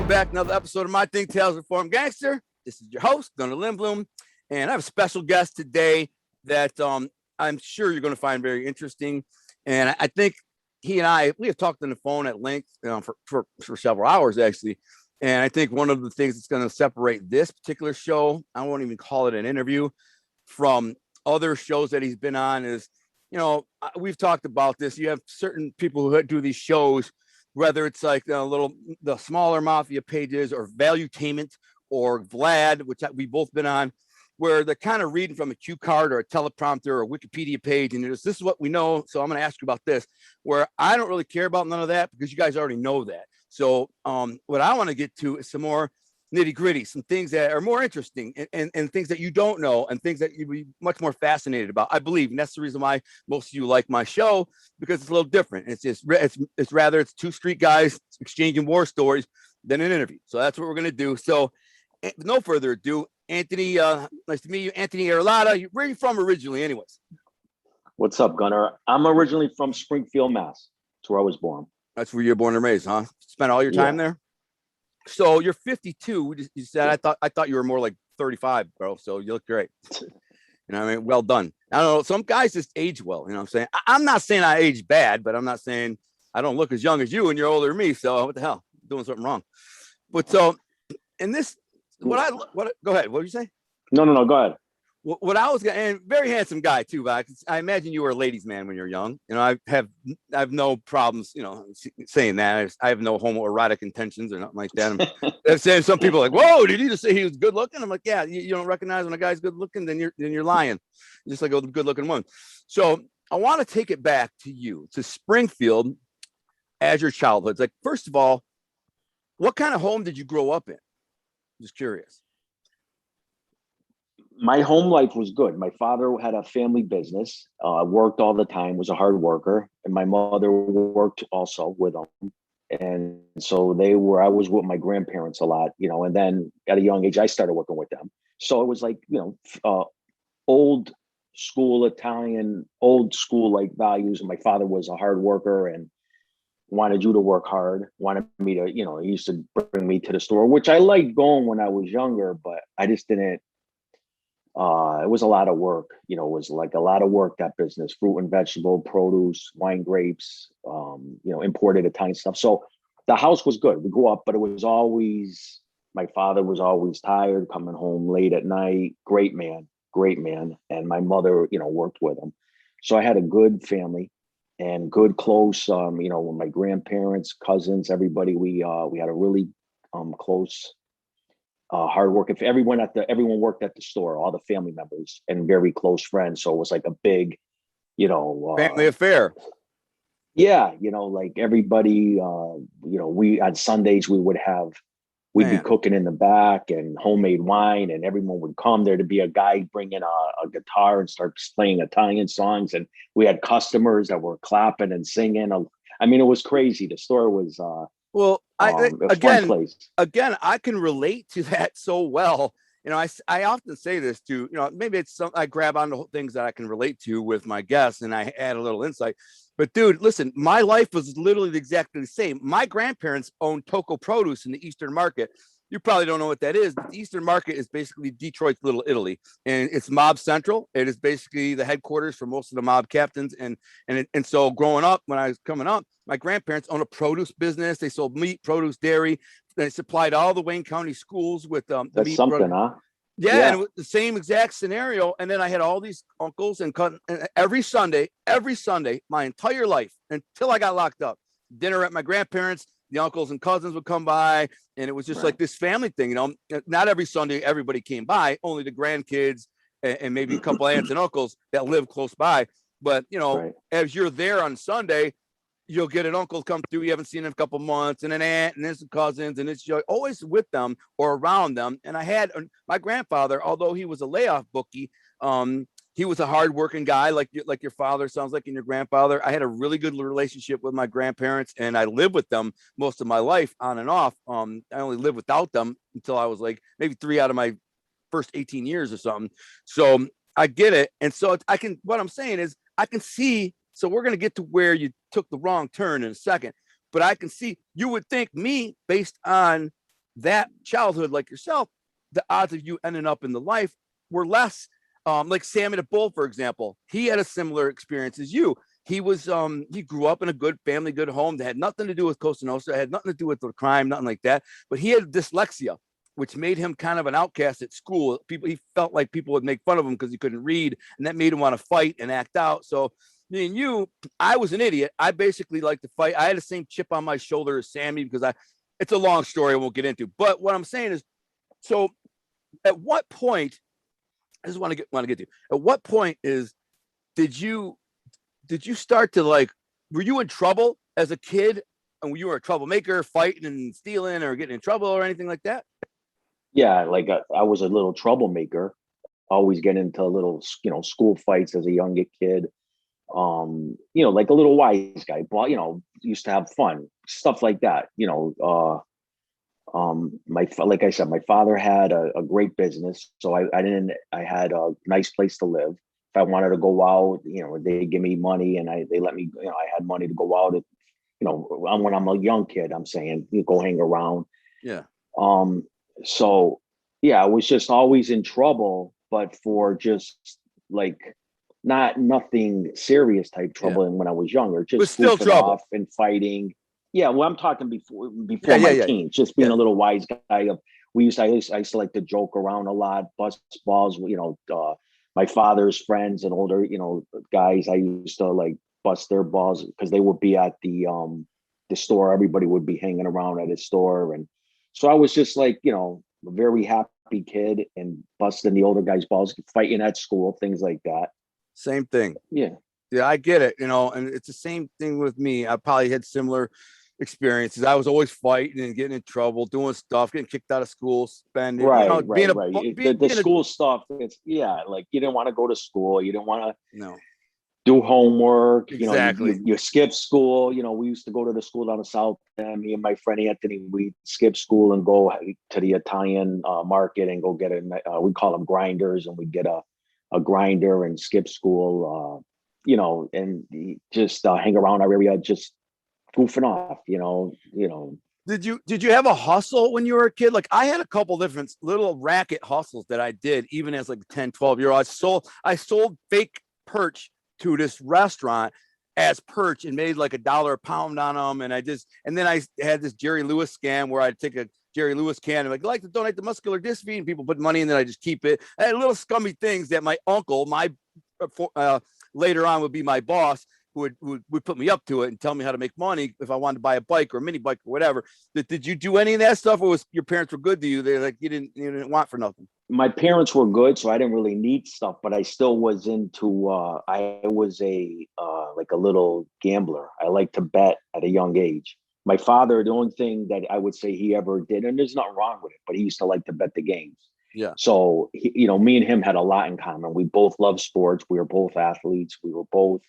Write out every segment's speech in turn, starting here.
Welcome back to another episode of My Think Tales Reform Gangster. This is your host, Gunnar Lindbloom, and I have a special guest today that I'm sure you're going to find very interesting. And I think he and we have talked on the phone at length for several hours, actually. And I think one of the things that's going to separate this particular show, I won't even call it an interview, from other shows that he's been on is, we've talked about this. You have certain people who do these shows, whether it's like the smaller mafia pages or Valuetainment or Vlad, which we've both been on, where they're kind of reading from a cue card or a teleprompter or a Wikipedia page. And this is what we know. So I'm going to ask you about this, where I don't really care about none of that because you guys already know that. So what I want to get to is some more nitty gritty, some things that are more interesting and things that you don't know and things that you'd be much more fascinated about, I believe. And that's the reason why most of you like my show, because it's a little different. It's rather two street guys exchanging war stories than an interview. So that's what we're going to do. So with no further ado, Anthony, nice to meet you. Anthony Arillotta. Where are you from originally anyways? What's up, Gunnar? I'm originally from Springfield, Mass. That's where I was born. That's where you're born and raised, huh? Spent all your time there? So you're 52. You said I thought you were more like 35, bro. So you look great. Well done. I don't know. Some guys just age well. You know what I'm saying? I'm not saying I age bad, but I'm not saying I don't look as young as you and you're older than me. So what the hell? I'm doing something wrong. But so in this, go ahead. What did you say? No, go ahead. What I was going, and very handsome guy too, but I imagine you were a ladies' man when you're young. I have no problems, saying that. I have no homoerotic intentions or nothing like that. I'm saying some people are like, whoa, did you just say he was good looking? I'm like, yeah, you don't recognize when a guy's good looking, then you're lying. Just like a good looking one. So I want to take it back to you, to Springfield as your childhood. It's like, first of all, what kind of home did you grow up in? Just curious. My home life was good. My father had a family business, worked all the time, was a hard worker. And my mother worked also with them. And so I was with my grandparents a lot, and then at a young age, I started working with them. So it was like, old school Italian, old school like values. And my father was a hard worker and wanted you to work hard, wanted me to, he used to bring me to the store, which I liked going when I was younger, but I just didn't. It was a lot of work, it was like a lot of work, that business, fruit and vegetable, produce, wine, grapes, imported Italian stuff. So the house was good. We grew up, but it was always, my father was always tired, coming home late at night. Great man. And my mother, worked with him. So I had a good family and good, close, with my grandparents, cousins, everybody, we had a really close hard work. If everyone worked at the store, all the family members and very close friends. So it was like a big, family affair. Yeah. Like everybody, we on Sundays we'd be cooking in the back and homemade wine, and everyone would come there to be a guy bringing a guitar and start playing Italian songs. And we had customers that were clapping and singing. It was crazy. The store was, again, I can relate to that so well. I often say this to, maybe it's I grab onto things that I can relate to with my guests and I add a little insight. But dude, listen, my life was literally exactly the same. My grandparents owned Toco Produce in the Eastern Market. You probably don't know what that is. But the Eastern Market is basically Detroit's Little Italy, and it's mob central. It is basically the headquarters for most of the mob captains. And so growing up, when I was coming up, my grandparents owned a produce business. They sold meat, produce, dairy. They supplied all the Wayne County schools with that's meat, something, huh? Yeah, and it was the same exact scenario. And then I had all these uncles and every Sunday, my entire life until I got locked up. Dinner at my grandparents. The uncles and cousins would come by, and it was just like this family thing. Not every Sunday everybody came by, only the grandkids and maybe a couple aunts and uncles that live close by. But as you're there on Sunday, you'll get an uncle come through you haven't seen in a couple months, and an aunt, and then some cousins, and you're always with them or around them. And I had my grandfather, although he was a layoff bookie, he was a hardworking guy, like your father sounds like, and your grandfather. I had a really good relationship with my grandparents, and I lived with them most of my life, on and off. I only lived without them until I was like maybe 3 out of my first 18 years or something. So I get it, and so what I'm saying is I can see. So we're going to get to where you took the wrong turn in a second, but I can see, you would think me, based on that childhood, like yourself, the odds of you ending up in the life were less. Like Sammy the Bull, for example, he had a similar experience as you. He grew up in a good family, good home that had nothing to do with Cosa Nostra, had nothing to do with the crime, nothing like that. But he had dyslexia, which made him kind of an outcast at school. He felt like people would make fun of him because he couldn't read, and that made him want to fight and act out. So me and you, I was an idiot. I basically like to fight. I had the same chip on my shoulder as Sammy because it's a long story I won't get into. But what I'm saying is, so at what point, I just want to get to, at what point did you start to, like, were you in trouble as a kid, and you were a troublemaker, fighting and stealing or getting in trouble or anything like that? Yeah, like I was a little troublemaker, always getting into little, school fights as a younger kid. Like a little wise guy, but used to have fun, stuff like that. Like I said, my father had a great business, so I had a nice place to live. If I wanted to go out, they give me money, and they let me, I had money to go out at, when I'm a young kid, I'm saying, you go hang around. Yeah. So yeah, I was just always in trouble, but for just like nothing serious type trouble. Yeah. And when I was younger, But just still goofing trouble. off and fighting. Yeah, well, I'm talking before my Yeah. teens, just being Yeah. a little wise guy. I used to like to joke around a lot, bust balls. My father's friends and older, guys, I used to like bust their balls because they would be at the store. Everybody would be hanging around at his store, and so I was just like, a very happy kid and busting the older guys' balls, fighting at school, things like that. Same thing. Yeah. Yeah, I get it. And it's the same thing with me. I probably had similar experiences. I was always fighting and getting in trouble, doing stuff, getting kicked out of school, spending, Right. being a The school stuff. It's like you didn't want to go to school. You didn't want to no, do homework. exactly. You skip school. We used to go to the school down the south. And me and my friend Anthony, we skip school and go to the Italian market and go get we call them grinders, and we get a grinder and skip school. And just hang around our area, just goofing off. Did you have a hustle when you were a kid? Like, I had a couple different little racket hustles that I did even as like 10, 12-year-old. I sold fake perch to this restaurant as perch and made like $1 a pound on them. And then I had this Jerry Lewis scam where I'd take a Jerry Lewis can and like to donate to muscular dystrophy, and people put money in, then I just keep it. I had little scummy things that my uncle, later on would be my boss, who would put me up to it and tell me how to make money if I wanted to buy a bike or a mini bike or whatever. Did you do any of that stuff, or was your parents were good to you? They're like, you didn't want for nothing? My parents were good, so I didn't really need stuff, but I still was into, I was like a little gambler. I like to bet at a young age. My father, the only thing that I would say he ever did, and there's nothing wrong with it, but he used to like to bet the games. Yeah. So, me and him had a lot in common. We both loved sports. We were both athletes. We were both,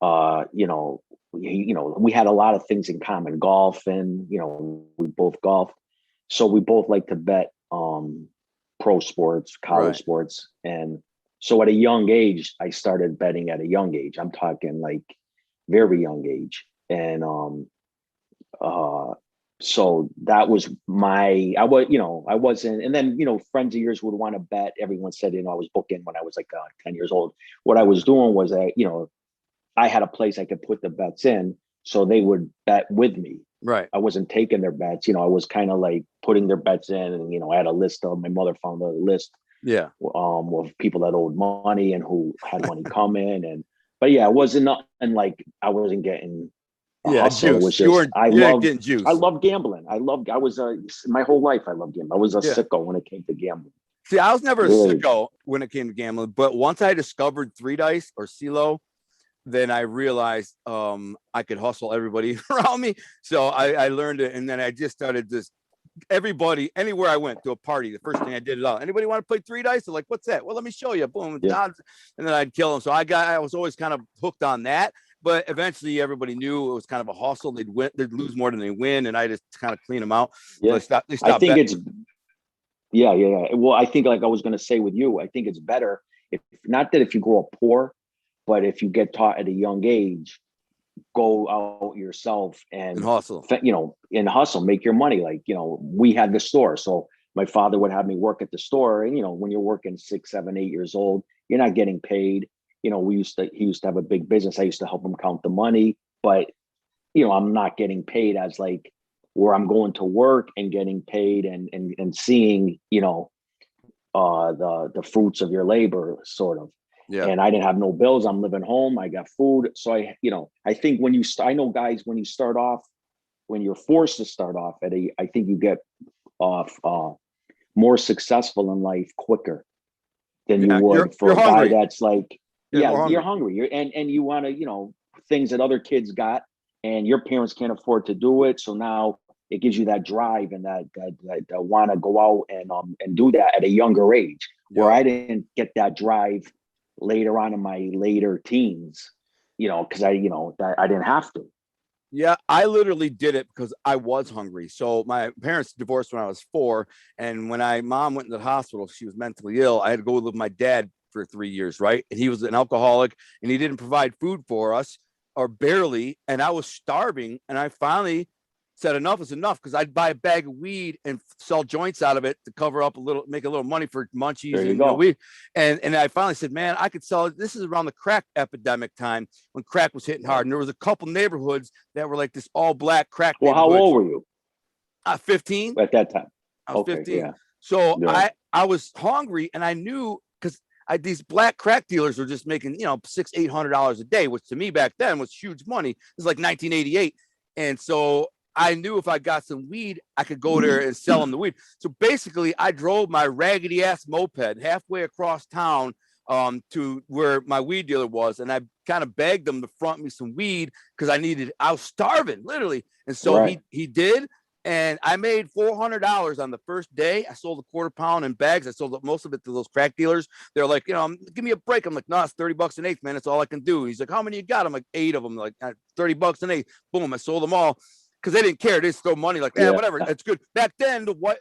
we had a lot of things in common. Golf, and, we both golf. So we both like to bet pro sports, college sports. And so at a young age, I started betting at a young age. I'm talking like very young age. And so that was I wasn't, and then, friends of yours would want to bet. Everyone said, I was booking when I was like 10 years old. What I was doing was I had a place I could put the bets in, so they would bet with me. Right. I wasn't taking their bets. I was kind of like putting their bets in, and I had a list of, my mother found a list. Yeah. Of people that owed money and who had money coming, but yeah, it wasn't nothing like I wasn't getting hustle. Juice. It was just I love gambling. I was my whole life I loved gambling. I was a sicko when it came to gambling. See, I was never Really? a sicko when it came to gambling, but once I discovered 3 dice or CeeLo, then I realized I could hustle everybody around me. So I learned it, and then I just started everybody, anywhere I went to a party, the first thing I did anybody want to play 3 dice? They're like, what's that? Well, let me show you. Boom, and then I'd kill them. So I was always kind of hooked on that. But eventually everybody knew it was kind of a hustle. They'd lose more than they win, and I just kind of clean them out. Yeah. So they stopped I think betting. it's yeah. Well, I think, like I was going to say with you, I think it's better if you grow up poor, but if you get taught at a young age go out yourself And and, hustle. and hustle, make your money. Like, we had the store. So my father would have me work at the store. And, when you're working 6, 7, 8 years old, you're not getting paid. He used to have a big business. I used to help him count the money, but, I'm not getting paid as like where I'm going to work and getting paid and seeing, the fruits of your labor, sort of. Yeah. And I didn't have no bills. I'm living home. I got food. So I think I know guys, when you start off, when you're forced to start off I think you get off more successful in life quicker than you would for you're a guy hungry. that's like, You're you're hungry. And you want to, things that other kids got and your parents can't afford to do it. So now it gives you that drive and that want to go out and do that at a younger age, where I didn't get that drive later on in my later teens, because I didn't have to. Yeah, I literally did it because I was hungry. So my parents divorced when I was 4, and when mom went into the hospital, she was mentally ill. I had to go live with my dad for 3 years, right? And he was an alcoholic, and he didn't provide food for us, or barely. And I was starving, and I finally said enough is enough, because I'd buy a bag of weed and sell joints out of it to cover up make a little money for munchies There you and go. weed. And I finally said, man, I could sell it. This is around the crack epidemic time, when crack was hitting hard, and there was a couple neighborhoods that were like this all black crack. Well, how old were you 15 at that time? I was Okay, 15. yeah. So Yeah. I was hungry, and I knew, because these black crack dealers were just making, $600-800 a day, which to me back then was huge money. It was like 1988. And so I knew if I got some weed, I could go there and sell them the weed. So basically, I drove my raggedy ass moped halfway across town to where my weed dealer was, and I kind of begged them to front me some weed, because I was starving, literally. And so Right. he did. And I made $400 on the first day. I sold a quarter pound in bags. I sold most of it to those crack dealers. They're like, give me a break. I'm like, no, it's $30 an eighth, man. That's all I can do. He's like, how many you got? I'm like, 8 of them. Like, $30 an eighth. Boom, I sold them all, because they didn't care. They just throw money like, Yeah. whatever. That's good. Back then, the white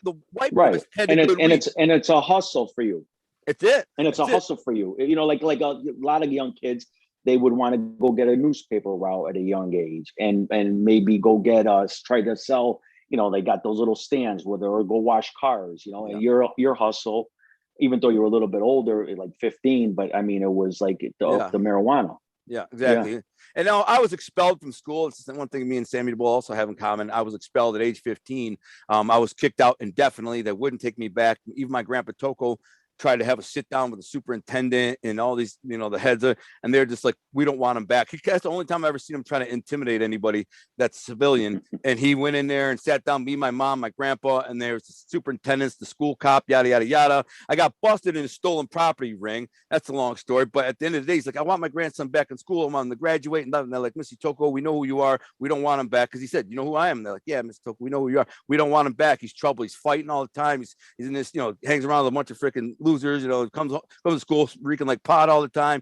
Right. boys had And the good weed. it's a hustle for you. It's it. And it's a hustle for you. Like a lot of young kids, they would want to go get a newspaper route at a young age, and maybe go get try to sell. They got those little stands where they'll go wash cars. And your hustle, even though you were a little bit older, like 15, but I mean, it was like the marijuana. Yeah, exactly. Yeah. And now I was expelled from school. It's one thing me and Sammy will also have in common. I was expelled at age 15. I was kicked out indefinitely. They wouldn't take me back. Even my grandpa Toko tried to have a sit down with the superintendent and all these, the heads of, and they're just like, we don't want him back. That's the only time I ever seen him trying to intimidate anybody that's civilian. And he went in there and sat down, me, my mom, my grandpa, and there's the superintendents, the school cop, yada, yada, yada. I got busted in a stolen property ring. That's a long story. But at the end of the day, he's like, I want my grandson back in school. I want him to graduate. And they're like, Missy Toko, we know who you are. We don't want him back. Because he said, you know who I am? And they're like, yeah, Mr. Toko, we know who you are. We don't want him back. He's trouble. He's fighting all the time. He's in this, hangs around with a bunch of freaking losers, comes to school reeking like pot all the time.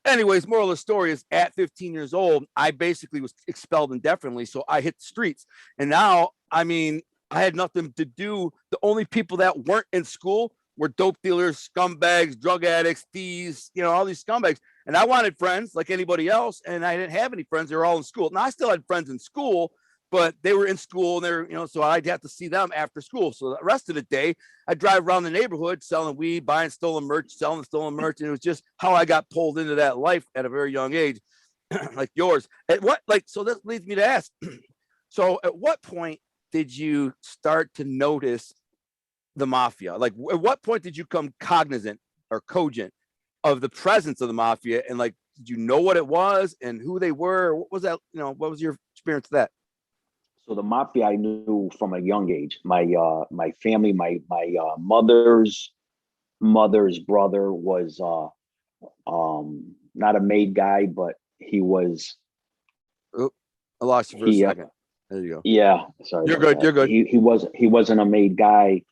Anyways, moral of the story is, at 15 years old, I basically was expelled indefinitely. So I hit the streets. And now, I mean, I had nothing to do. The only people that weren't in school were dope dealers, scumbags, drug addicts, thieves, all these scumbags. And I wanted friends like anybody else. And I didn't have any friends. They were all in school. Now, I still had friends in school, but they were in school, and they were, so I'd have to see them after school. So the rest of the day, I drive around the neighborhood selling weed, buying stolen merch, selling stolen merch. And it was just how I got pulled into that life at a very young age, like yours. So this leads me to ask, so at what point did you start to notice the mafia? Like, at what point did you come cognizant or cogent of the presence of the mafia? And like, did you know what it was and who they were? What was that? What was your experience with that? So the mafia I knew from a young age. My family, my mother's brother was not a made guy, but he was. Oh, I lost you for a second. There you go. Yeah, sorry. You're good. That. You're good. He wasn't a made guy,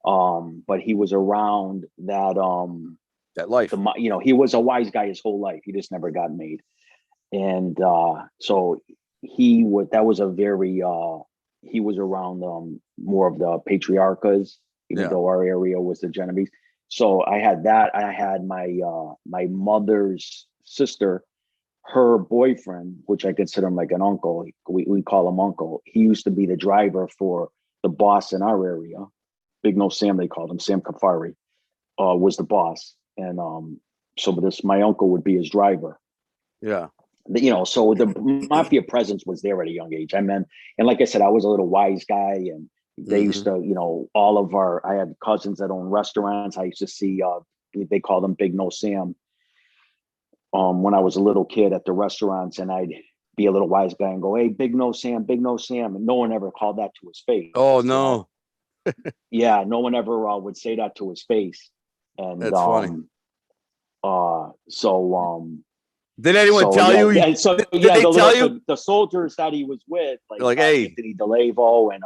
but he was around that that life. He was a wise guy his whole life. He just never got made, and so. He was a very he was around more of the patriarchas, even though our area was the Genevese. So I had that. I had my my mother's sister her boyfriend, which I consider him like an uncle, we call him uncle. He used to be the driver for the boss in our area. Big Nose Sam, they called him, Sam Kafari, was the boss. And so my uncle would be his driver. Yeah. So the mafia presence was there at a young age. And like I said, I was a little wise guy, and they used to, I had cousins that owned restaurants. I used to see, they call them Big Nose Sam. When I was a little kid at the restaurants, and I'd be a little wise guy and go, "Hey, Big Nose Sam, Big Nose Sam," and no one ever called that to his face. Oh no. Yeah, no one ever would say that to his face. And that's funny. Did anyone tell you? Yeah, so did yeah, they tell you? The soldiers that he was with, like hey, Anthony DeLavo and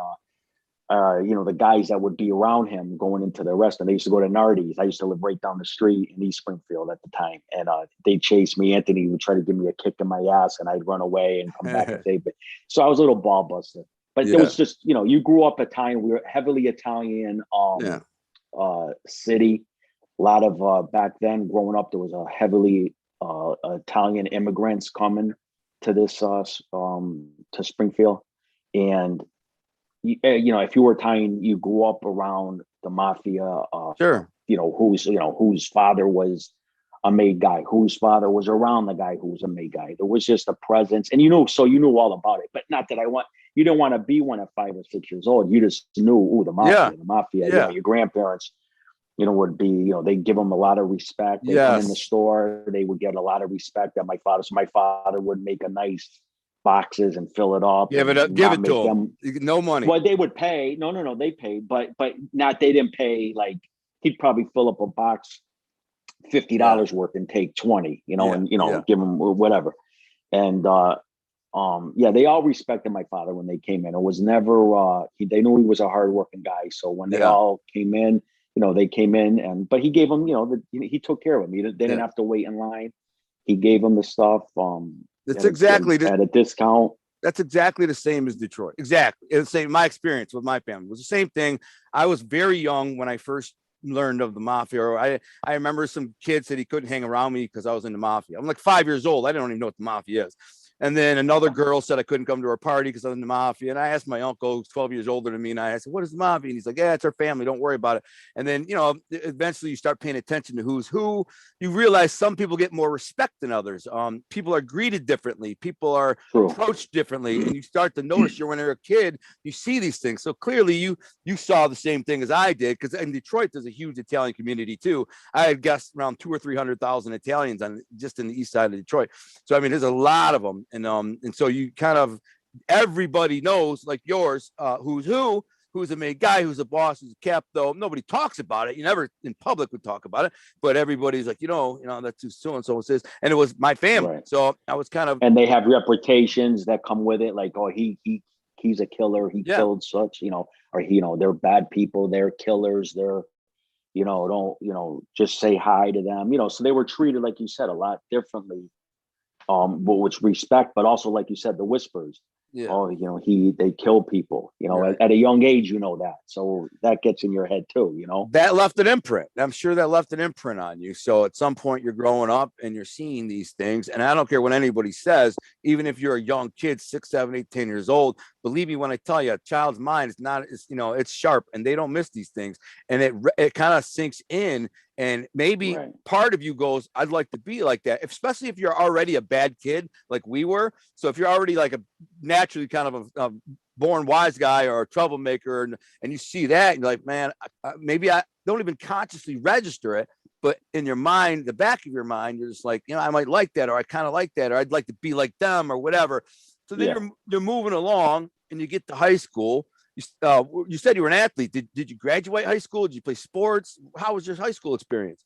the guys that would be around him going into the restaurant. They used to go to Nardi's. I used to live right down the street in East Springfield at the time, and they'd chase me. Anthony would try to give me a kick in my ass, and I'd run away and come back and say, so I was a little ball buster. But it was just, you grew up Italian. We were heavily Italian city. A lot of back then growing up, there was a heavily Italian immigrants coming to this to Springfield, and if you were Italian, you grew up around the mafia. Sure. Whose father was a made guy, whose father was around the guy who was a made guy. There was just a presence, and you knew all about it. But not that you didn't want to be one at 5 or 6 years old. You just knew, the mafia. Yeah. Your grandparents, would be, they give them a lot of respect. They come in the store, they would get a lot of respect at my father. So my father would make a nice boxes and fill it up. Give it to them. No money. Well, they would pay. No, they paid, but not. They didn't pay. Like, he'd probably fill up a box $50 worth and take 20. And give them whatever. And they all respected my father when they came in. It was never. They knew he was a hardworking guy. So when they all came in, they came in, but he gave them. He took care of them. They didn't have to wait in line. He gave them the stuff. That's exactly at a discount. That's exactly the same as Detroit. Exactly. It's the same. My experience with my family was the same thing. I was very young when I first learned of the mafia. I remember some kid said he couldn't hang around me because I was in the mafia. I'm like 5 years old. I don't even know what the mafia is. And then another girl said I couldn't come to her party because I was in the mafia. And I asked my uncle, who's 12 years older than me, and I said, "What is the mafia?" And he's like, "Yeah, it's our family. Don't worry about it." And then, eventually you start paying attention to who's who. You realize some people get more respect than others. People are greeted differently. People are approached differently. And you start to notice when you're a kid, you see these things. So clearly you saw the same thing as I did, because in Detroit, there's a huge Italian community too. I had guessed around 200,000 or 300,000 Italians just in the east side of Detroit. So, I mean, there's a lot of them. And so you kind of, everybody knows, like yours, who's a made guy, who's a boss, who's a cap, though nobody talks about it. You never in public would talk about it, but everybody's like, that's who so-and-so says. And it was my family. Right. So I was kind of, and they have reputations that come with it. Like, oh, he's a killer. He killed such, or, they're bad people. They're killers. They're, don't, just say hi to them, so they were treated, like you said, a lot differently. Which respect, but also, like you said, the whispers. Yeah. Oh, they kill people, right. At a young age, that. So that gets in your head too, That left an imprint. I'm sure that left an imprint on you. So at some point you're growing up and you're seeing these things. And I don't care what anybody says, even if you're a young kid, 6, 7, 8, 10 years old, believe me when I tell you, a child's mind is not, it's sharp, and they don't miss these things. And it kind of sinks in. And maybe part of you goes, I'd like to be like that, especially if you're already a bad kid like we were. So if you're already like a naturally kind of a born wise guy or a troublemaker, and you see that, and you're like, man, maybe I don't even consciously register it, but in your mind, the back of your mind, you're just like, I might like that, or I kind of like that, or I'd like to be like them, or whatever. So then you're moving along, and you get to high school. You said you were an athlete. Did you graduate high school? Did you play sports? How was your high school experience?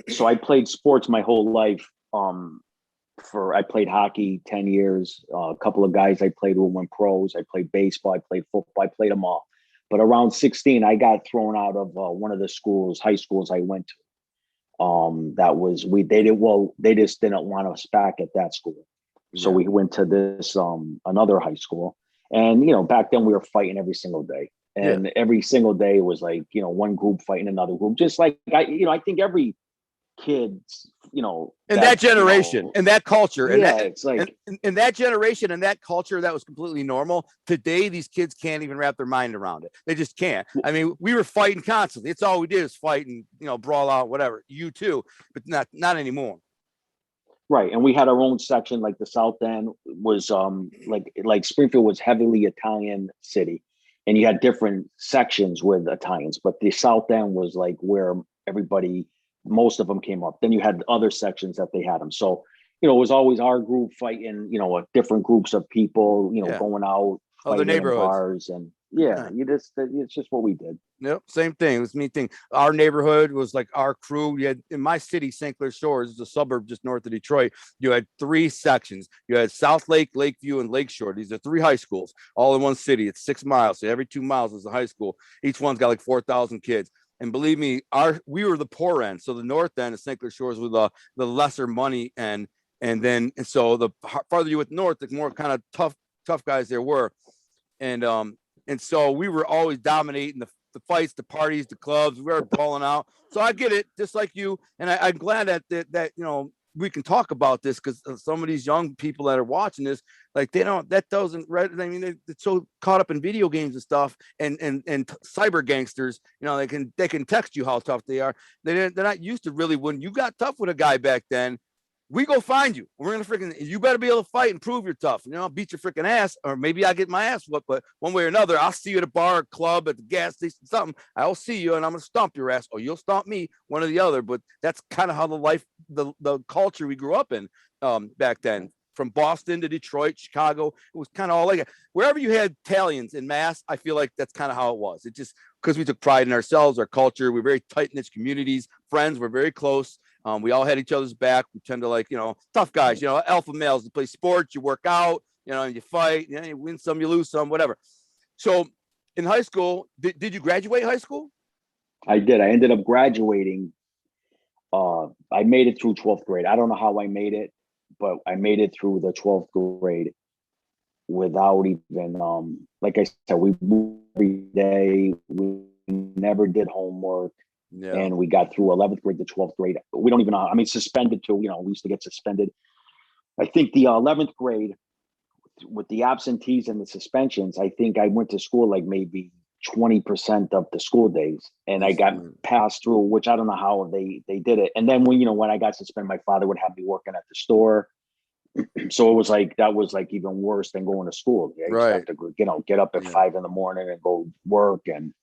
So I played sports my whole life. I played hockey 10 years. A couple of guys I played with went pros. I played baseball. I played football. I played them all. But around 16, I got thrown out of one of the high schools I went to. They just didn't want us back at that school. So we went to this another high school. And, back then we were fighting every single day. And every single day was like, one group fighting another group. Just like, I think every kids, you know, in that generation, in that culture, and yeah, that it's like in that generation and that culture, that was completely normal. Today, these kids can't even wrap their mind around it. They just can't. I mean, we were fighting constantly. It's all we did is fight and, you know, brawl out, whatever. You too, but not anymore. right. And we had our own section, like the South End was like Springfield was heavily Italian city. And you had different sections with Italians, but the South End was like where everybody, most of them came up. Then you had other sections that they had them. So, you know, it was always our group fighting, you know, different groups of people, you know, Yeah. going out, Other fighting in neighborhoods. bars. And yeah, Yeah. it's just what we did. Yep, same thing. It was me thing. Our neighborhood was like our crew. You had in my city, St. Clair Shores, is a suburb just north of Detroit. You had three sections. You had South Lake, Lakeview, and Lakeshore. These are three high schools, all in one city. It's 6 miles. So every 2 miles is a high school. Each one's got like 4,000 kids. And believe me, we were the poor end. So the north end of St. Clair Shores was the lesser money end. And so the farther you went north, the more kind of tough guys there were. And so we were always dominating the fights, the parties, the clubs. We were brawling out. So I get it, just like you. And I'm glad that you know, we can talk about this, because some of these young people that are watching this, like that doesn't. I mean, they're so caught up in video games and stuff, and cyber gangsters. You know, they can text you how tough they are. They're not used to really, when you got tough with a guy back then, we go find you. We're gonna you better be able to fight and prove you're tough. You know, I'll beat your freaking ass, or maybe I get my ass whooped, but one way or another, I'll see you at a bar, club, at the gas station, something. I'll see you and I'm gonna stomp your ass, or you'll stomp me, one or the other. But that's kind of how the culture we grew up in back then. From Boston to Detroit, Chicago, it was kind of all like it. Wherever you had Italians in mass, I feel like that's kind of how it was. It just, because we took pride in ourselves, our culture. We're very tight knit communities, friends. We're very close. We all had each other's back. We tend to, like, you know, tough guys, you know, alpha males. You play sports, you work out, you know, and you fight. You know, you win some, you lose some, whatever. So in high school, did you graduate high school? I did. I ended up graduating. I made it through 12th grade. I don't know how I made it, but I made it through the 12th grade without even, like I said, we moved every day. We never did homework. Yeah. And we got through 11th grade to 12th grade. We don't even know. I mean, suspended too. You know, we used to get suspended. I think the 11th grade, with the absentees and the suspensions, I think I went to school like maybe 20% of the school days, and I got passed through, which I don't know how they did it. And then when I got suspended, my father would have me working at the store. So it was like, that was like even worse than going to school. I used to have to, you know, get up at 5 a.m. and go work. And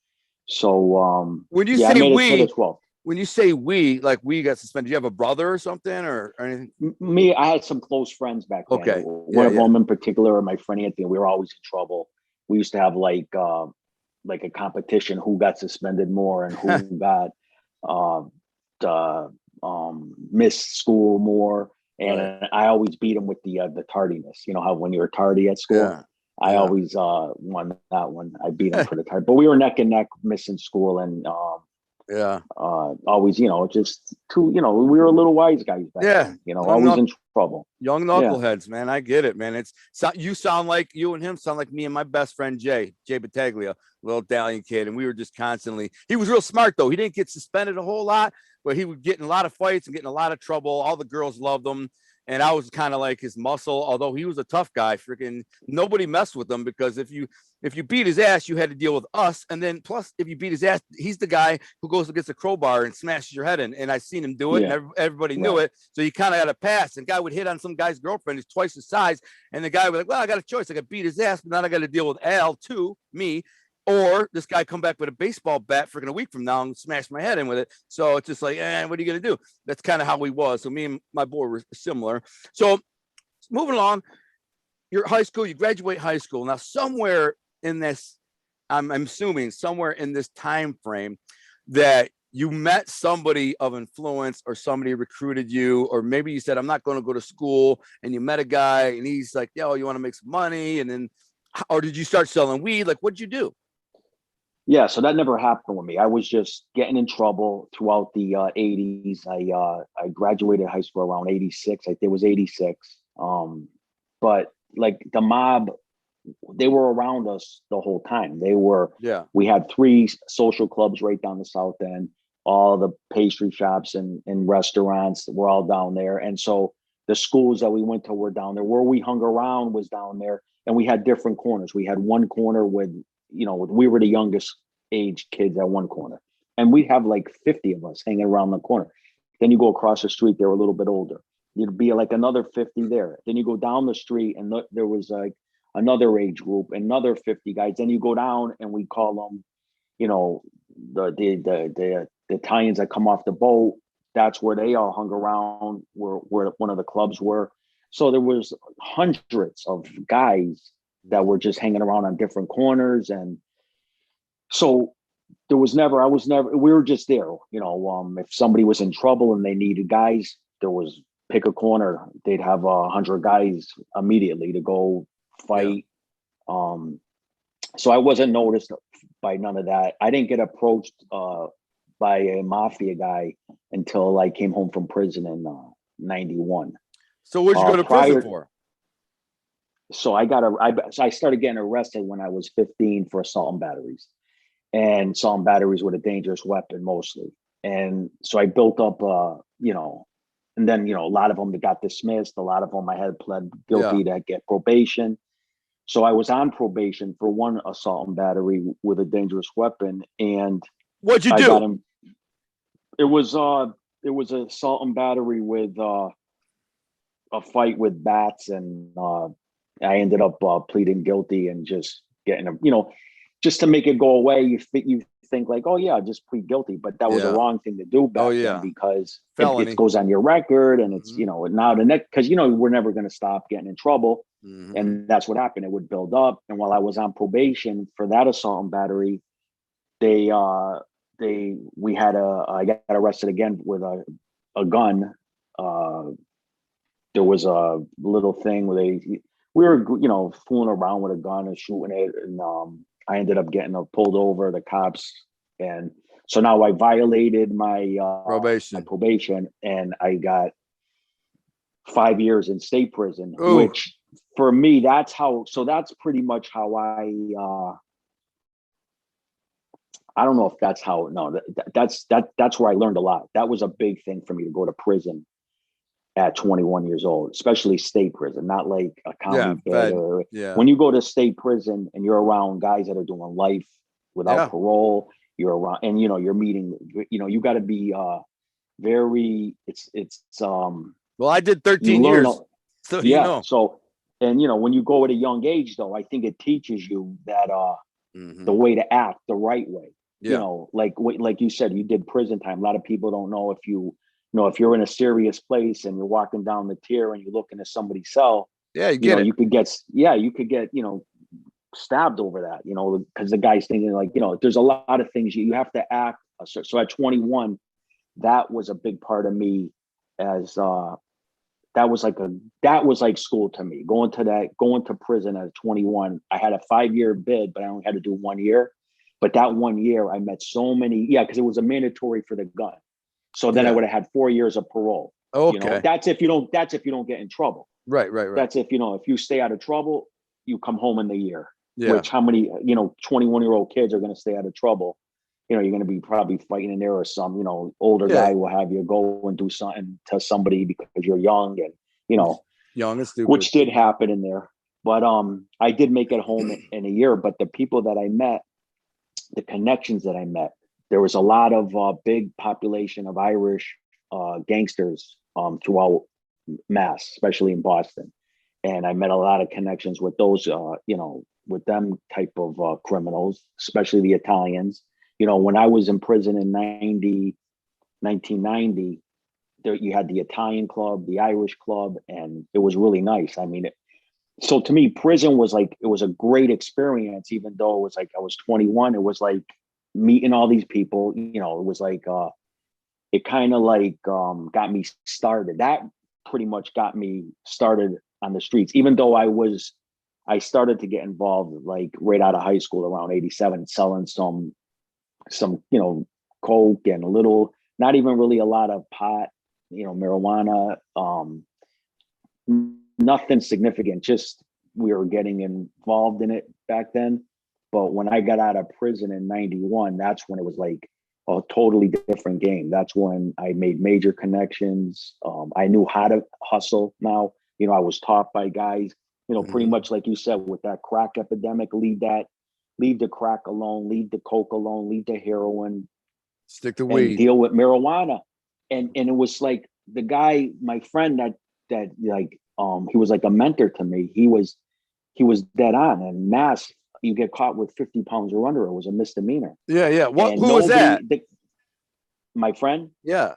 so when you yeah, say I made it we, to the 12th. when you say we, like we got suspended, do you have a brother or something, or anything? Me, I had some close friends back then. Okay. One of them in particular, my friend Anthony, we were always in trouble. We used to have like a competition, who got suspended more and who got missed school more. And I always beat him with the tardiness. You know how when you're tardy at school, I always won that one. I beat him for the tard. But we were neck and neck, missing school, and always, you know, just too, you know, we were a little wise guys back then, you know, always in trouble. Young knuckleheads, man. I get it, man. You sound like, you and him sound like me and my best friend Jay Battaglia, little Italian kid, and we were just constantly. He was real smart though. He didn't get suspended a whole lot, but he would get in a lot of fights and get in a lot of trouble. All the girls loved him. And I was kind of like his muscle, although he was a tough guy. Freaking nobody messed with him, because if you beat his ass, you had to deal with us. And then plus, if you beat his ass, he's the guy who goes against a crowbar and smashes your head in. And I seen him do it, and everybody knew it. So you kind of had a pass. And guy would hit on some guy's girlfriend who's twice his size, and the guy was like, "Well, I got a choice. I got to beat his ass, but now I got to deal with Al too, me." Or this guy come back with a baseball bat freaking a week from now and smash my head in with it. So it's just like, what are you going to do? That's kind of how we was. So me and my boy were similar. So moving along, your high school, you graduate high school. Now somewhere in this, I'm assuming somewhere in this time frame, that you met somebody of influence, or somebody recruited you, or maybe you said, I'm not going to go to school, and you met a guy and he's like, yo, you want to make some money? And then, or did you start selling weed? Like, what'd you do? Yeah, so that never happened with me. I was just getting in trouble throughout the 80s. I graduated high school around 86. I think it was 86. But like the mob, they were around us the whole time. We had 3 social clubs right down the South End. all the pastry shops and restaurants were all down there. And so the schools that we went to were down there. Where we hung around was down there. And we had different corners. We had one corner with, we were the youngest age kids at one corner. And we have like 50 of us hanging around the corner. Then you go across the street, they were a little bit older. You'd be like another 50 there. Then you go down the street and there was like another age group, another 50 guys. Then you go down and we call them, the Italians that come off the boat. That's where they all hung around, where one of the clubs were. So there was hundreds of guys that were just hanging around on different corners. And so we were just there, if somebody was in trouble and they needed guys, there was pick a corner, they'd have 100 guys immediately to go fight. Yeah. So I wasn't noticed by none of that. I didn't get approached by a mafia guy until I came home from prison in 91. So what'd you go to prison for? So I started getting arrested when I was 15 for assault and batteries. And assault and batteries with a dangerous weapon mostly. And so I built up, and then, a lot of them that got dismissed. A lot of them I had pled guilty to get probation. So I was on probation for one assault and battery with a dangerous weapon. And what'd you do? It was assault and battery with a fight with bats. And I ended up pleading guilty and just getting just to make it go away. You think like, oh yeah, just plead guilty, but that was the wrong thing to do back then because it goes on your record and it's, now the next, because, we're never going to stop getting in trouble. Mm-hmm. And that's what happened. It would build up. And while I was on probation for that assault and battery, I got arrested again with a gun. There was a little thing where we were, fooling around with a gun and shooting it. And I ended up getting pulled over, the cops. And so now I violated my probation and I got 5 years in state prison. Ooh. Which for me, that's pretty much how I don't know if that's how, no, that's where I learned a lot. That was a big thing for me to go to prison at 21 years old, especially state prison, not like a county bed. When you go to state prison and you're around guys that are doing life without parole, you're around, and you're meeting, you got to be very. Well, I did 13 years, so So, and when you go at a young age, though, I think it teaches you that the way to act the right way. Yeah. Like you said, you did prison time. A lot of people don't know if if you're in a serious place and you're walking down the tier and you're looking at somebody's cell, you could get stabbed over that, because the guy's thinking like, there's a lot of things you have to act. So at 21, that was a big part of me as that was like school to me, going to prison at 21. I had a 5-year bid, but I only had to do 1 year. But that 1 year I met so many, because it was a mandatory for the gun. So then I would have had 4 years of parole. Okay. That's if you don't get in trouble. Right. That's if you stay out of trouble, you come home in the year. Yeah. Which how many, 21-year-old kids are going to stay out of trouble? You're going to be probably fighting in there, or some, older guy will have you go and do something to somebody because you're young and, young and stupid, which did happen in there. But I did make it home in a year. But the people that I met, the connections that I met, there was a lot of big population of Irish gangsters throughout Mass, especially in Boston. And I met a lot of connections with those, with them type of criminals, especially the Italians. When I was in prison in 1990, there you had the Italian club, the Irish club, and it was really nice. I mean, so to me, prison was like, it was a great experience, even though it was like I was 21. It was like meeting all these people, it was like, it kind of like got me started. That pretty much got me started on the streets, even though I started to get involved like right out of high school around 87, selling some coke and a little, not even really a lot of pot, marijuana, nothing significant, just we were getting involved in it back then. But when I got out of prison in 91, that's when it was like a totally different game. That's when I made major connections. I knew how to hustle now. You know, I was taught by guys, you know, pretty much like you said, with that crack epidemic, leave the crack alone, leave the coke alone, leave the heroin, Stick to and weed. deal with marijuana. And it was like the guy, my friend that like, he was like a mentor to me. He was dead on. And mass, you get caught with 50 pounds or under, it was a misdemeanor. Yeah, yeah. And Who was that? My friend, Yeah.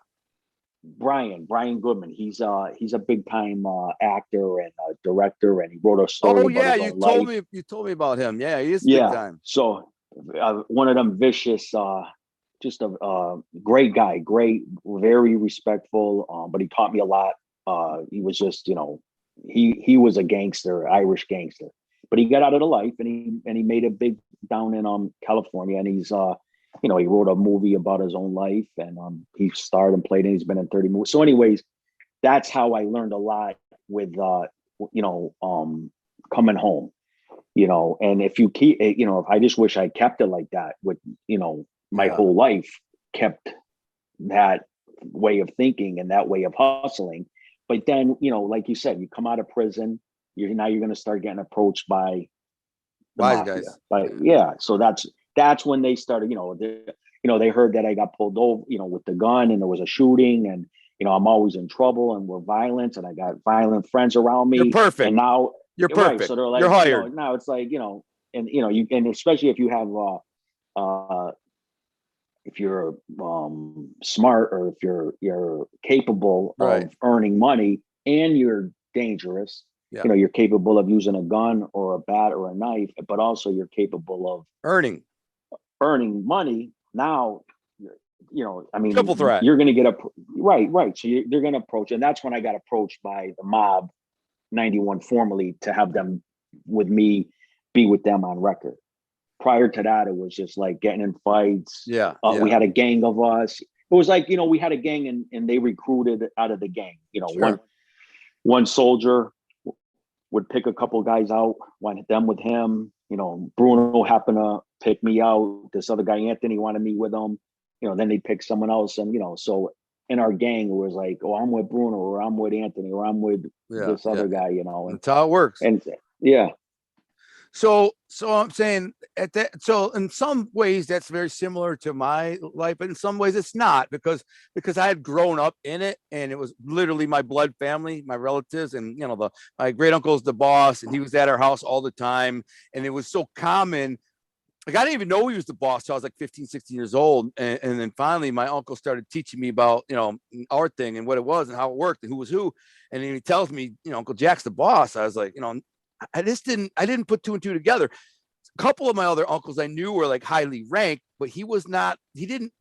Brian Goodman. He's a big time actor and director, and he wrote a story. Oh about yeah, his own life. you told me about him. Yeah, he is big Yeah. time. So one of them vicious, just a great guy, great, very respectful. But he taught me a lot. He was just, you know, he was a gangster, Irish gangster. But he got out of the life, and he made it big down in California. And he's you know, he wrote a movie about his own life, and he starred and played, and he's been in 30 movies. So, anyways, that's how I learned a lot with you know, coming home. You know, and if you keep, you know, if I just wish I kept it like that with, you know, my whole life, kept that way of thinking and that way of hustling. But then, you know, like you said, you come out of prison, you're going to start getting approached by the Wise mafia. guys. But yeah, so that's when they started, you know, they heard that I got pulled over, you know, with the gun, and there was a shooting, and, you know, I'm always in trouble, and we're violent, and I got violent friends around me. You're perfect. And now You're perfect. Right. So they're like, you're hired. you know, now it's like, you know, and, you know, and especially if you have, if you're smart, or if you're capable of earning money, and you're dangerous, you know, you're capable of using a gun or a bat or a knife, but also you're capable of earning money. Now, you know, I mean, triple threat. You're going to get right. So they're going to approach, and that's when I got approached by the Mob 91 formally, to have them with me, be with them on record. Prior to that, it was just like getting in fights. We had a gang of us. It was like, you know, we had a gang, and they recruited out of the gang. You know, one soldier would pick a couple guys out, wanted them with him. You know, Bruno happened to pick me out. This other guy, Anthony, wanted me with him. You know, then they pick someone else, and, you know, so in our gang, it was like, oh, I'm with Bruno, or I'm with Anthony, or I'm with this other guy, you know. That's how it works. And yeah. So I'm saying at that. So in some ways that's very similar to my life, but in some ways it's not, because I had grown up in it, and it was literally my blood family, my relatives, and, you know, my great uncle's the boss, and he was at our house all the time, and it was so common. Like, I didn't even know he was the boss till I was like 15, 16 years old. And then finally my uncle started teaching me about, you know, our thing and what it was and how it worked and who was who. And then he tells me, you know, Uncle Jack's the boss. I was like, you know, I didn't put two and two together. A couple of my other uncles I knew were like highly ranked, but he didn't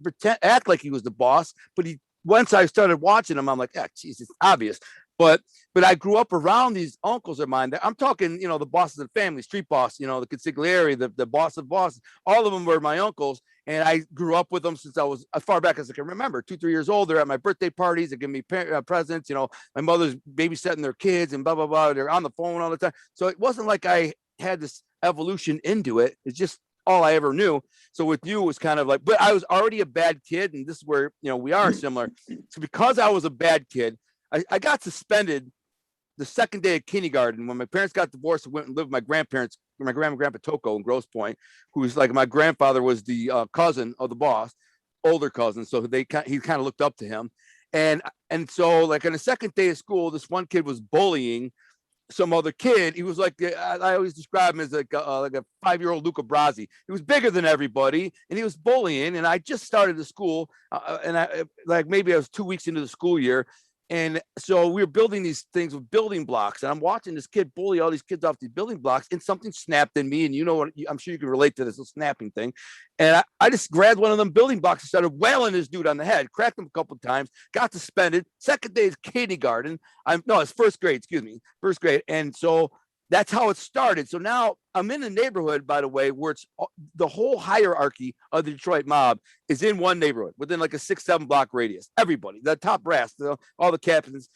act like he was the boss. But once I started watching him, I'm like, yeah, geez, it's obvious. But I grew up around these uncles of mine. I'm talking, you know, the bosses of the family, street boss, you know, the consigliere, the boss of bosses. All of them were my uncles, and I grew up with them since I was as far back as I can remember. 2, 3 years old, they're at my birthday parties. They give me presents. You know, my mother's babysitting their kids and blah blah blah. They're on the phone all the time. So it wasn't like I had this evolution into it. It's just all I ever knew. So with you, it was kind of like, but I was already a bad kid, and this is where, you know, we are similar. So because I was a bad kid, I got suspended the second day of kindergarten when my parents got divorced and went and lived with my grandparents, my grandma and grandpa Toko in Grosse Pointe, who was like, my grandfather was the cousin of the boss, older cousin. So he kind of looked up to him. And so like on the second day of school, this one kid was bullying some other kid. He was like, I always describe him as like a 5-year-old Luca Brasi. He was bigger than everybody, and he was bullying. And I just started the school, and maybe I was 2 weeks into the school year. And so we were building these things with building blocks, and I'm watching this kid bully all these kids off these building blocks, and something snapped in me. And you know what? I'm sure you can relate to this snapping thing. And I just grabbed one of them building blocks and started wailing this dude on the head, cracked him a couple of times, got suspended. Second day is kindergarten. It's first grade, first grade. And so that's how it started. So now I'm in a neighborhood, by the way, where it's the whole hierarchy of the Detroit mob is in one neighborhood within like a 6-7 block radius. Everybody, the top brass, all the captains.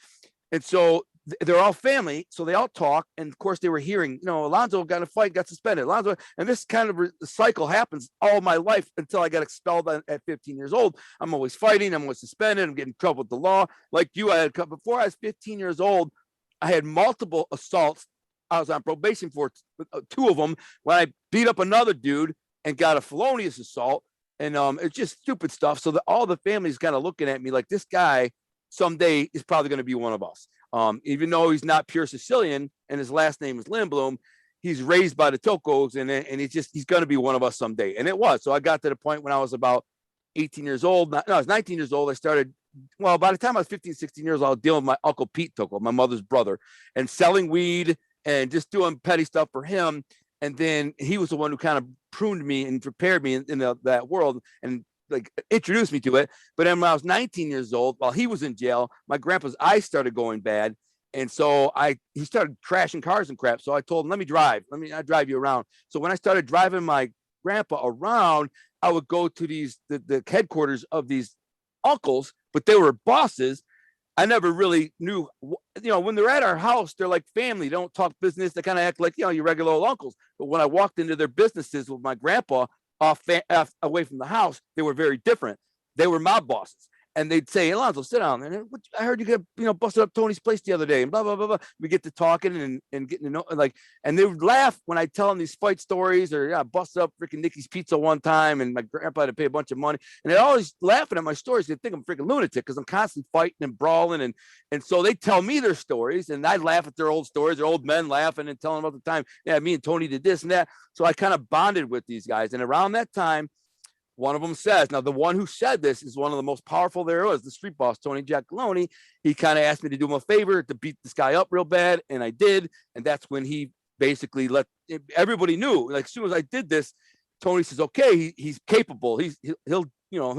And so they're all family, so they all talk. And of course, they were hearing, Alonzo got in a fight, got suspended. Alonzo, and this kind of cycle happens all my life until I got expelled at 15 years old. I'm always fighting. I'm always suspended. I'm getting in trouble with the law. Like you, before I was 15 years old, I had multiple assaults. I was on probation for 2 of them when I beat up another dude and got a felonious assault. And it's just stupid stuff. So all the family's kind of looking at me like this guy someday is probably going to be one of us. Even though he's not pure Sicilian and his last name is Lindbloom, he's raised by the Tocos, and he's going to be one of us someday. And it was. So I got to the point when I was about 18 years old. No, I was 19 years old. I started, by the time I was 15, 16 years old, I was dealing with my Uncle Pete Toco, my mother's brother, and selling weed and just doing petty stuff for him. And then he was the one who kind of pruned me and prepared me in that world and like introduced me to it. But then when I was 19 years old, while he was in jail, my grandpa's eyes started going bad. And so he started crashing cars and crap. So I told him, I drive you around. So when I started driving my grandpa around, I would go to the headquarters of these uncles, but they were bosses. I never really knew, when they're at our house, they're like family. They don't talk business. They kind of act like, your regular old uncles. But when I walked into their businesses with my grandpa away from the house, they were very different. They were mob bosses. And they'd say, Alonzo, sit down. And I heard you get, busted up Tony's place the other day and blah, blah, blah, blah. We get to talking and getting to know, and they would laugh when I tell them these fight stories or, I busted up freaking Nikki's Pizza one time and my grandpa had to pay a bunch of money. And they're always laughing at my stories. They think I'm freaking lunatic because I'm constantly fighting and brawling. And so they tell me their stories and I laugh at their old stories, their old men laughing and telling about the time, me and Tony did this and that. So I kind of bonded with these guys. And around that time, one of them says, now the one who said this is one of the most powerful there was, the street boss, Tony Giacalone. He kind of asked me to do him a favor to beat this guy up real bad. And I did. And that's when he basically everybody knew, like as soon as I did this, Tony says, okay, he's capable. He'll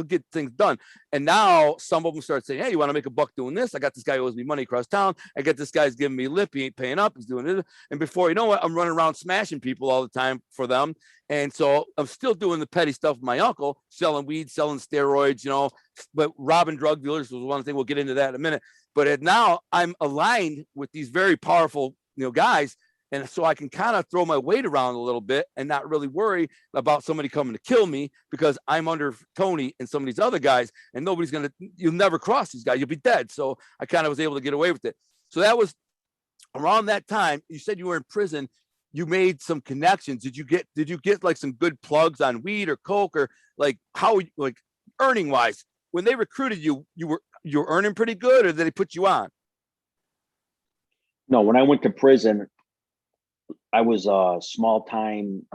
get things done. And now some of them start saying, hey, you want to make a buck doing this? I got this guy who owes me money across town. I got this guy's giving me a lip. He ain't paying up. He's doing it. And before you know it, I'm running around smashing people all the time for them. And so I'm still doing the petty stuff with my uncle, selling weed, selling steroids, but robbing drug dealers was one thing. We'll get into that in a minute. But now I'm aligned with these very powerful, guys. And so I can kind of throw my weight around a little bit and not really worry about somebody coming to kill me because I'm under Tony and some of these other guys and you'll never cross these guys. You'll be dead. So I kind of was able to get away with it. So that was around that time. You said you were in prison. You made some connections. Did you get like some good plugs on weed or coke or like how, like earning wise, when they recruited you, you were earning pretty good or did they put you on? No, when I went to prison, I was small time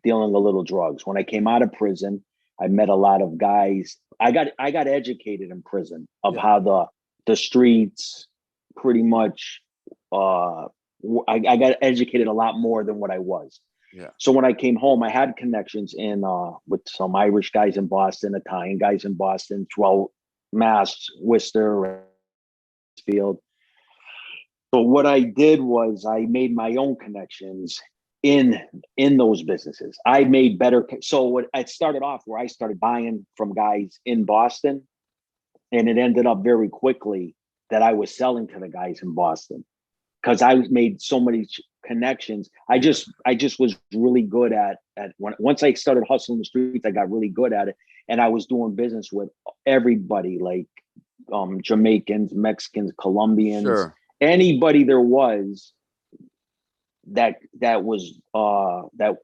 dealing a little drugs. When I came out of prison, I met a lot of guys. I got educated in prison of how the streets pretty much. I got educated a lot more than what I was. Yeah. So when I came home, I had connections with some Irish guys in Boston, Italian guys in Boston, Mass, Worcester, Springfield. But what I did was I made my own connections in those businesses. I made better. So what I started off where I started buying from guys in Boston, and it ended up very quickly that I was selling to the guys in Boston because I made so many connections. I just was really good at once I started hustling the streets, I got really good at it, and I was doing business with everybody like Jamaicans, Mexicans, Colombians. Sure. Anybody there was that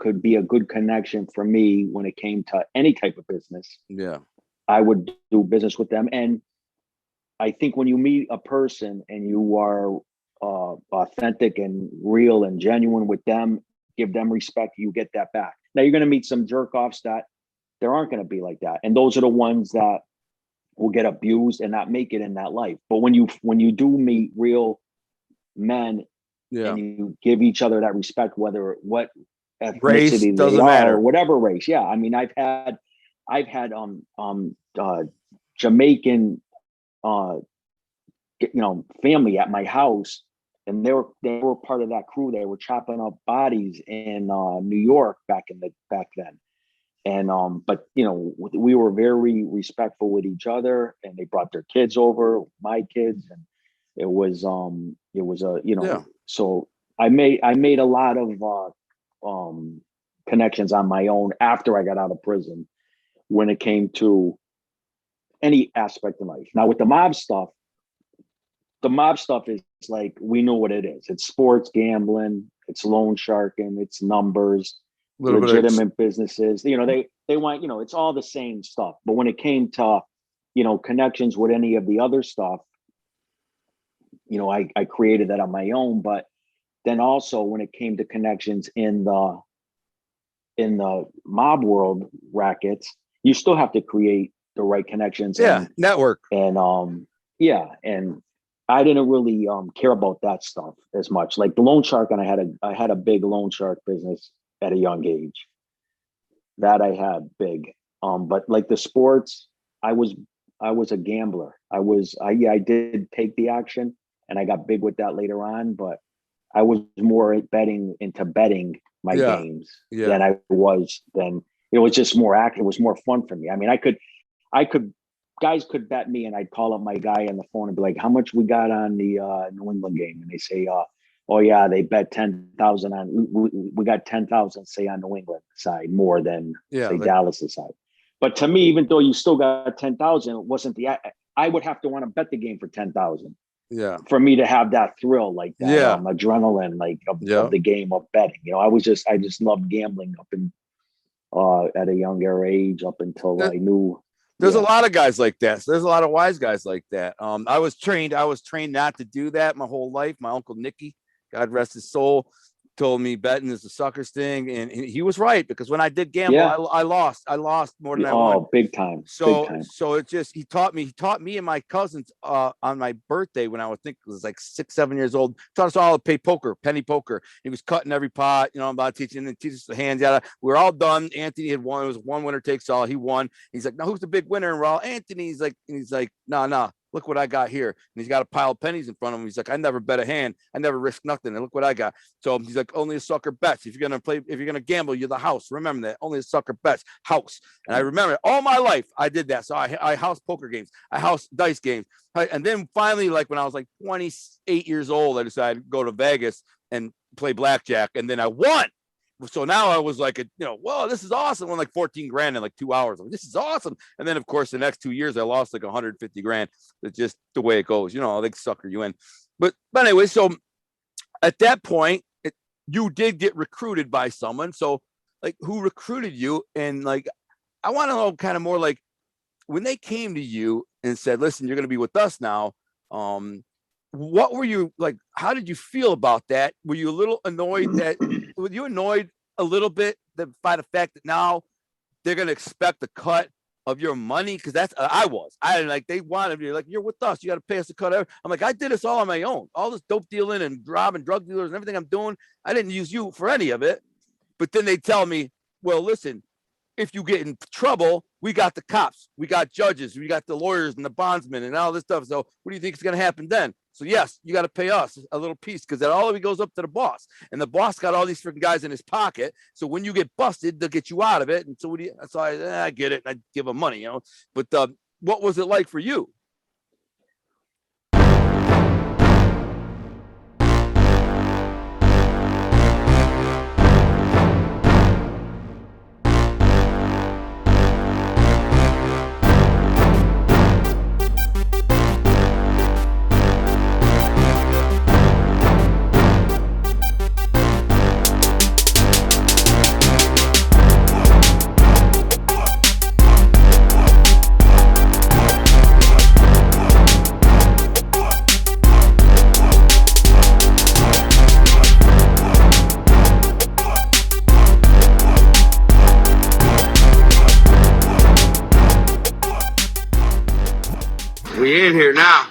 could be a good connection for me when it came to any type of business. Yeah. I would do business with them. And I think when you meet a person and you are authentic and real and genuine with them, give them respect, you get that back. Now you're going to meet some jerk offs that there aren't going to be like that. And those are the ones that will get abused and not make it in that life. But when you do meet real men, and you give each other that respect, whether what ethnicity doesn't matter, or whatever race. Yeah, I mean, I've had Jamaican family at my house, and they were part of that crew. They were chopping up bodies in New York back then. And but we were very respectful with each other, and they brought their kids over, my kids, and It was a, you know, Yeah. so I made a lot of connections on my own after I got out of prison when it came to any aspect of life. Now with the mob stuff is like, we know what it is. It's sports gambling, it's loan sharking, it's numbers, legitimate businesses. You know, they want, you know, it's all the same stuff. But when it came to, you know, connections with any of the other stuff, you know, I created that on my own. But then also when it came to connections in the mob world rackets, you still have to create the right connections. Yeah, network. And yeah, and I didn't really care about that stuff as much. Like the loan shark, and I had a big loan shark business at a young age. That I had big. But like the sports, I was a gambler. I did take the action, and I got big with that later on, but I was more into betting my games than I was then. It was just more it was more fun for me. I mean, guys could bet me, and I'd call up my guy on the phone and be like, how much we got on the New England game? And they say, oh yeah, they bet 10,000 on, we got 10,000, say, on New England side more than say Dallas side. But to me, even though you still got 10,000, it wasn't I would have to want to bet the game for 10,000. Yeah. For me to have that thrill, like that adrenaline, like of the game of betting. You know, I just loved gambling up in at a younger age, up until I knew. There's a lot of guys like that. So there's a lot of wise guys like that. I was trained not to do that my whole life. My uncle Nicky, God rest his soul, told me betting is the suckers thing, and he was right, because when I did gamble, I lost more than I won. Oh, big time. So it just, he taught me and my cousins on my birthday when I think it was like 6-7 years old, taught us all to play poker, penny poker. He was cutting every pot, you know, about teaching us the hands. We were all done. Anthony had won. It was one winner takes all. He won. He's like, now who's the big winner? And we're all Anthony. He's like, no. Look what I got here. And he's got a pile of pennies in front of him. He's like, I never bet a hand. I never risk nothing. And look what I got. So he's like, only a sucker bets. If you're going to gamble, you're the house. Remember that. Only a sucker bets. House. And I remember all my life I did that. So I house poker games. I house dice games. And then finally, like when I was like 28 years old, I decided to go to Vegas and play blackjack. And then I won. So now I was like, whoa, this is awesome. I won like 14 grand in like 2 hours. Like, this is awesome. And then of course, the next 2 years, I lost like 150 grand. It's just the way it goes. They sucker you in. But anyway, so at that point, you did get recruited by someone. So like, who recruited you? And like, I want to know kind of more like when they came to you and said, listen, you're going to be with us now. What were you like? How did you feel about that? Were you a little annoyed were you annoyed a little bit by the fact that now they're going to expect a cut of your money? Because that's, they wanted me, like, you're with us, you got to pay us a cut. I'm like, I did this all on my own. All this dope dealing and robbing drug dealers and everything I'm doing, I didn't use you for any of it. But then they tell me, well, listen, if you get in trouble, we got the cops, we got judges, we got the lawyers and the bondsmen and all this stuff. So what do you think is going to happen then? So yes, you got to pay us a little piece, because that all of it goes up to the boss, and the boss got all these freaking guys in his pocket. So when you get busted, they'll get you out of it. And so I get it. I give them money, But what was it like for you? We in here now.